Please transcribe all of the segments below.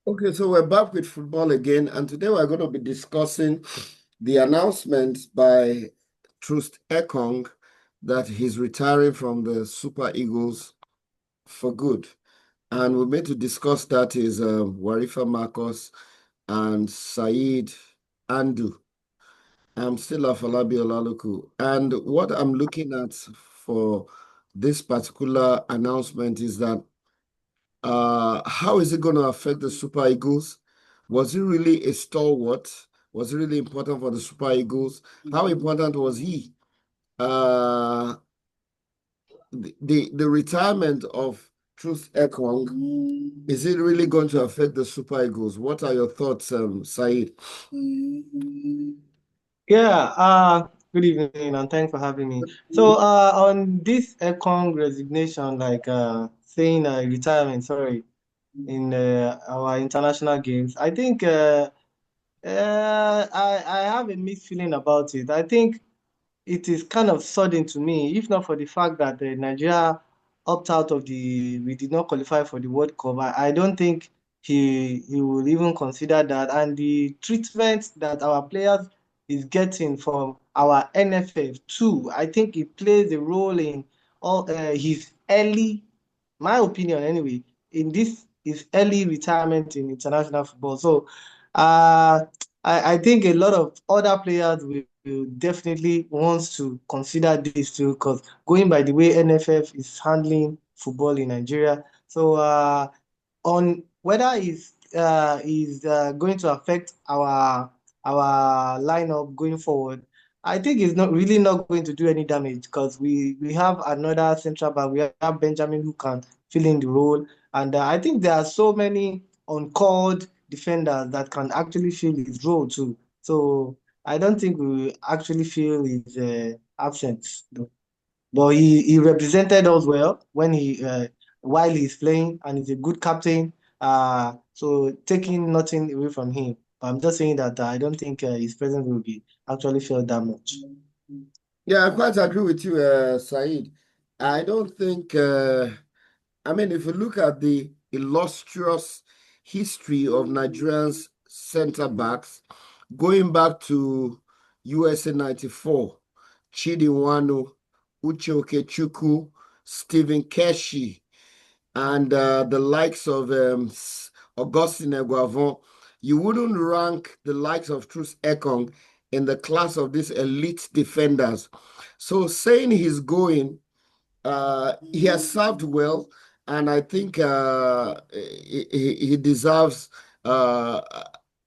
Okay, so we're back with football again, and today we're going to be discussing the announcement by Troost-Ekong that he's retiring from the Super Eagles for good. And we're going to discuss that is Warifa Marcos and Saeed Andu. I'm still Afalabi Olaluku. And what I'm looking at for this particular announcement is that how is it going to affect the Super Eagles? Was he really a stalwart? Was he really important for the Super Eagles? How important was he? Uh, the retirement of Troost-Ekong, is it really going to affect the Super Eagles? What are your thoughts, Saeed? Yeah, good evening and thanks for having me. So, on this Ekong resignation, saying retirement, sorry, in our international games, I think I have a mixed feeling about it. I think it is kind of sudden to me, if not for the fact that Nigeria opt out of we did not qualify for the World Cup. I don't think he will even consider that. And the treatment that our players is getting from our NFF too, I think it plays a role in all his early, my opinion anyway, in this his early retirement in international football. So, uh, I think a lot of other players will definitely want to consider this too, because going by the way NFF is handling football in Nigeria, so on whether is going to affect our lineup going forward, I think it's not really not going to do any damage because we have another central back. We have Benjamin who can fill in the role, and I think there are so many uncalled defenders that can actually fill his role too. So I don't think we will actually feel his absence though. But he represented us well when he while he's playing, and he's a good captain. So taking nothing away from him. But I'm just saying that I don't think his presence will be actually felt that much. Yeah, I quite agree with you, Saeed. I don't think, I mean, if you look at the illustrious history of Nigerians center backs, going back to USA 94, Chidi Nwanu, Uche Okechukwu, Stephen Keshi, and the likes of Augustine Eguavon, you wouldn't rank the likes of Troost-Ekong in the class of these elite defenders. So saying he's going, he has served well, and I think he deserves uh,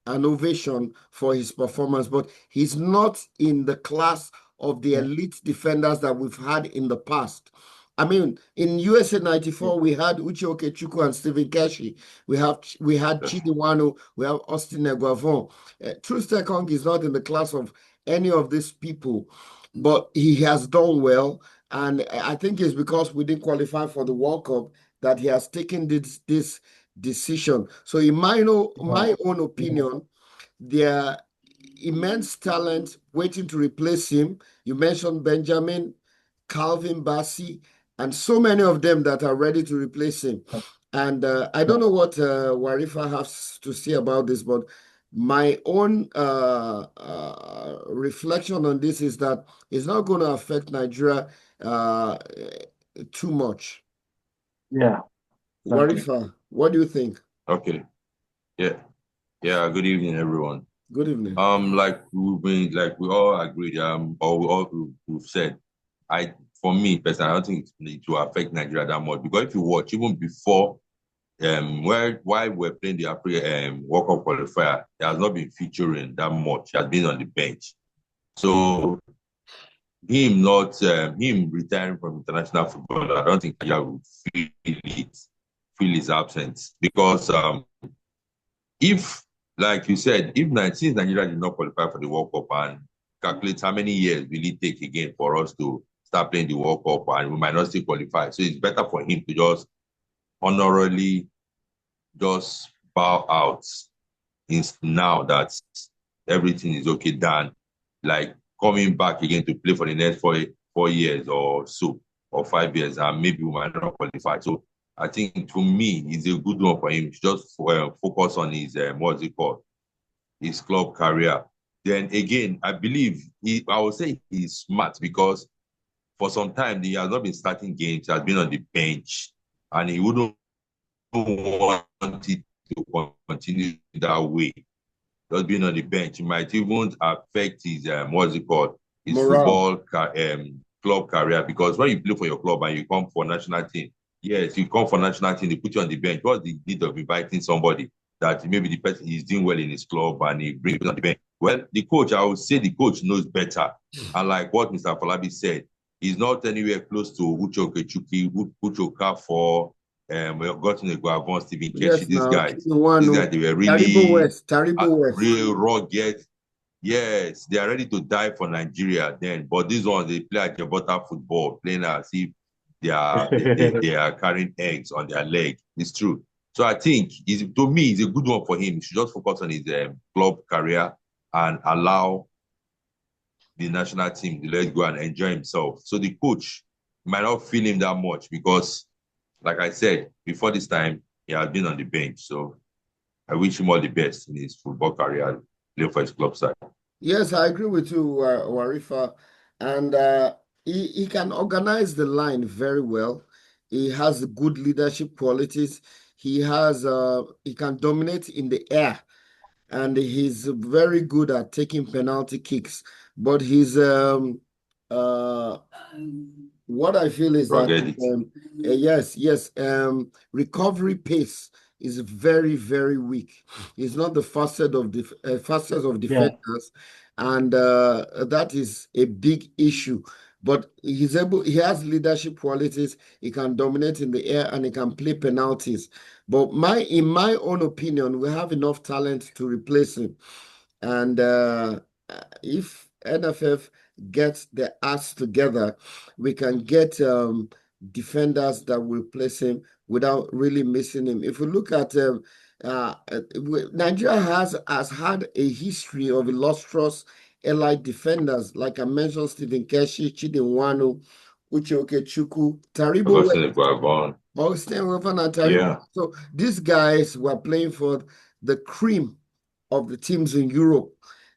an ovation for his performance, but he's not in the class of the Yeah. elite defenders that we've had in the past. I mean, in USA 94, we had Uche Okechukwu and Stephen Keshi. We had Yes. Chidi Nwanu, we have Austin Eguavon. Troost-Ekong is not in the class of any of these people, but he has done well. And I think it's because we didn't qualify for the World Cup that he has taken this decision. So, in my own opinion, there are immense talent waiting to replace him. You mentioned Benjamin, Calvin Bassey, and so many of them that are ready to replace him. And I don't know what Warifa has to say about this, but my own reflection on this is that it's not going to affect Nigeria uh, too much. Yeah, exactly. Warifa, what do you think? Okay. Yeah. Yeah. Good evening, everyone. Good evening. Like we all agreed, or we've said, I for me personally, I don't think it will affect Nigeria that much because if you watch even before, while we're playing the World Cup qualifier, he has not been featuring that much. He has been on the bench. So him retiring from international football, I don't think Nigeria will feel his absence because if, like you said, since Nigeria did not qualify for the World Cup and calculate how many years will it take again for us to start playing the World Cup and we might not still qualify. So it's better for him to just honorably just bow out now that everything is okay than like coming back again to play for the next 4 years or so or 5 years and maybe we might not qualify. So I think to me, it's a good one for him to just focus on his, what's it called, his club career. Then again, I believe I would say he's smart because for some time he has not been starting games, he has been on the bench, and he wouldn't want it to continue that way. Just being on the bench, it might even affect his what's it called, his Morale. football club career. Because when you play for your club and you come for national team, yes, you come for national team, they put you on the bench. What's the need of inviting somebody that maybe the person is doing well in his club and he brings you on the bench? Well, the coach, I would say the coach knows better. And like what Mr. Falabi said, he's not anywhere close to Uche Okechukwu, Uche Okafor, gotten a Guavon, Stephen Keshi, Yes, these now guys. King Wanu, These guys, they were Taribo really West, Taribo West. real rugged. Yes, they are ready to die for Nigeria then. But these ones, they play like a butter football, playing as if they are carrying eggs on their leg. It's true. So I think, to me, it's a good one for him. He should just focus on his club career and allow the national team to let go and enjoy himself. So the coach might not feel him that much because, like I said, before this time, he has been on the bench. So I wish him all the best in his football career, play for his club side. Yes, I agree with you, Warifa. And he can organize the line very well. He has good leadership qualities. He can dominate in the air, and he's very good at taking penalty kicks. But uh, what I feel is that Rugged it. recovery pace is very, very weak. He's not the fastest of Yeah. defenders, and that is a big issue. But he has leadership qualities. He can dominate in the air and he can play penalties. But in my own opinion, we have enough talent to replace him. And if NFF gets the ass together, we can get defenders that will replace him without really missing him. If we look at Nigeria has had a history of illustrious allied defenders, like I mentioned, Stephen Keshi, Chidinwanu, Uche Okechukwu, Taribo Augustine Iguavon. Augustine Weapon and Taribo. Yeah. So these guys were playing for the cream of the teams in Europe,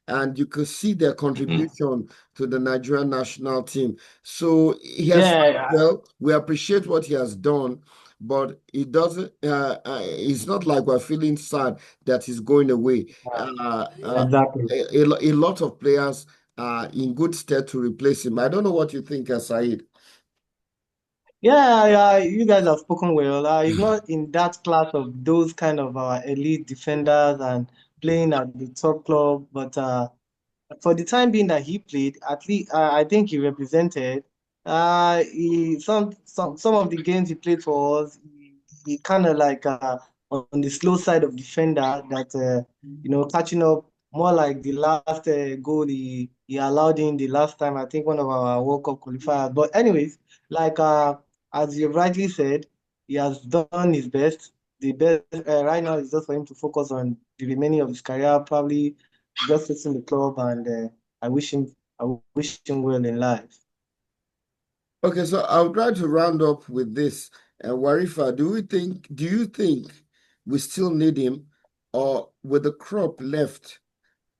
and you could see their contribution to the Nigerian national team. So he has well, we appreciate what he has done, but it doesn't. It's not like we're feeling sad that he's going away. Exactly. A lot of players are in good stead to replace him. I don't know what you think, Said. Yeah, you guys have spoken well. He's not in that class of those kind of elite defenders and playing at the top club, but for the time being that he played, at least I think he represented. Some of the games he played for us, he kind of like on the slow side of defender that catching up more like the last goal he allowed in the last time. I think one of our World Cup qualifiers. But anyways, like as you rightly said, he has done his best. The best right now is just for him to focus on the remaining of his career, probably just fixing the club, and I wish him well in life. Okay, so I'll try to round up with this. Warifa, do you think we still need him, or with the crop left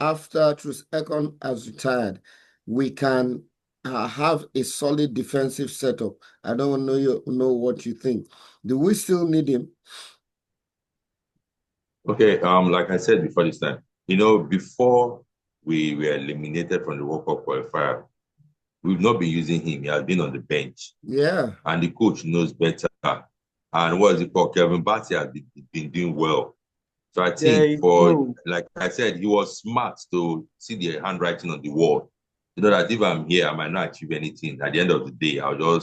after Troost-Ekong has retired, we can have a solid defensive setup? I don't know what you think. Do we still need him? Okay, like I said before this time, before we were eliminated from the World Cup qualifier, we've not been using him. He has been on the bench. Yeah. And the coach knows better. And what is it called? Kevin Batty has been doing well. So I think like I said, he was smart to see the handwriting on the wall. That if I'm here, I might not achieve anything. At the end of the day, I'll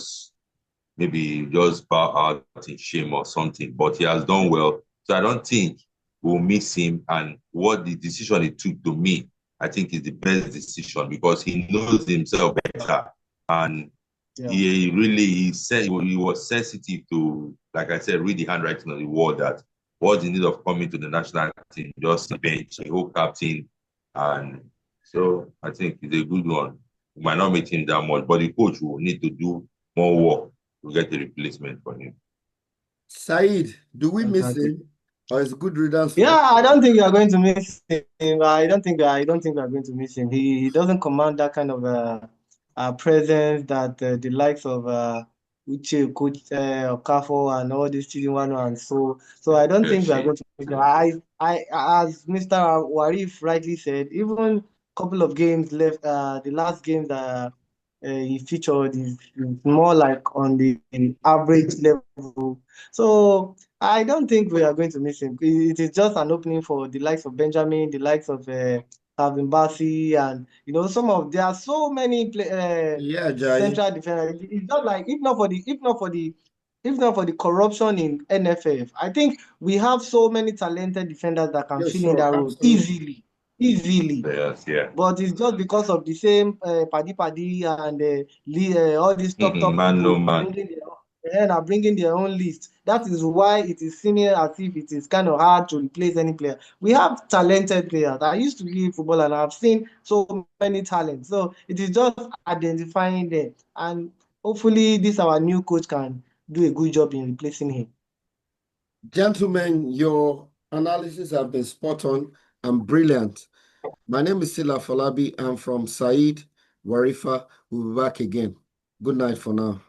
maybe just bow out in shame or something. But he has done well. So I don't think we'll miss him. And what the decision he took, to me, I think is the best decision because he knows himself better. And he said he was sensitive to, like I said, read the handwriting on the wall that what's the need of coming to the national team, just the bench, the whole captain. And so I think it's a good one. We might not meet him that much, but the coach will need to do more work to get a replacement for him. Saeed, do we miss Fantastic. him? Or is good riddance for Yeah, him? I don't think we are going to miss him. I don't think we are going to miss him. He doesn't command that kind of presence that the likes of Uche, Coach Okafo, and all these Chidinwano and so I don't think we are Yes, going to miss him. As Mr. Warif rightly said, even a couple of games left. The last game that he featured is more like on the average level. So. I don't think we are going to miss him. It is just an opening for the likes of Benjamin, the likes of Calvin Bassey, and there are so many Yeah, Jai. central defenders. It's not like if not for the corruption in NFF, I think we have so many talented defenders that can Yeah, fill in sure, that role absolutely. easily. yes, yeah. But it's just because of the same Paddy and all these top Man, no people man. bringing their own list. That is why it is seeming as if it is kind of hard to replace any player. We have talented players. I used to play football and I've seen so many talents. So it is just identifying them. And hopefully this our new coach can do a good job in replacing him. Gentlemen, your analysis have been spot on and brilliant. My name is Sila Falabi. I'm from Said Warifa. We'll be back again. Good night for now.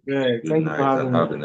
Yeah, Good thank you for night and having me. have a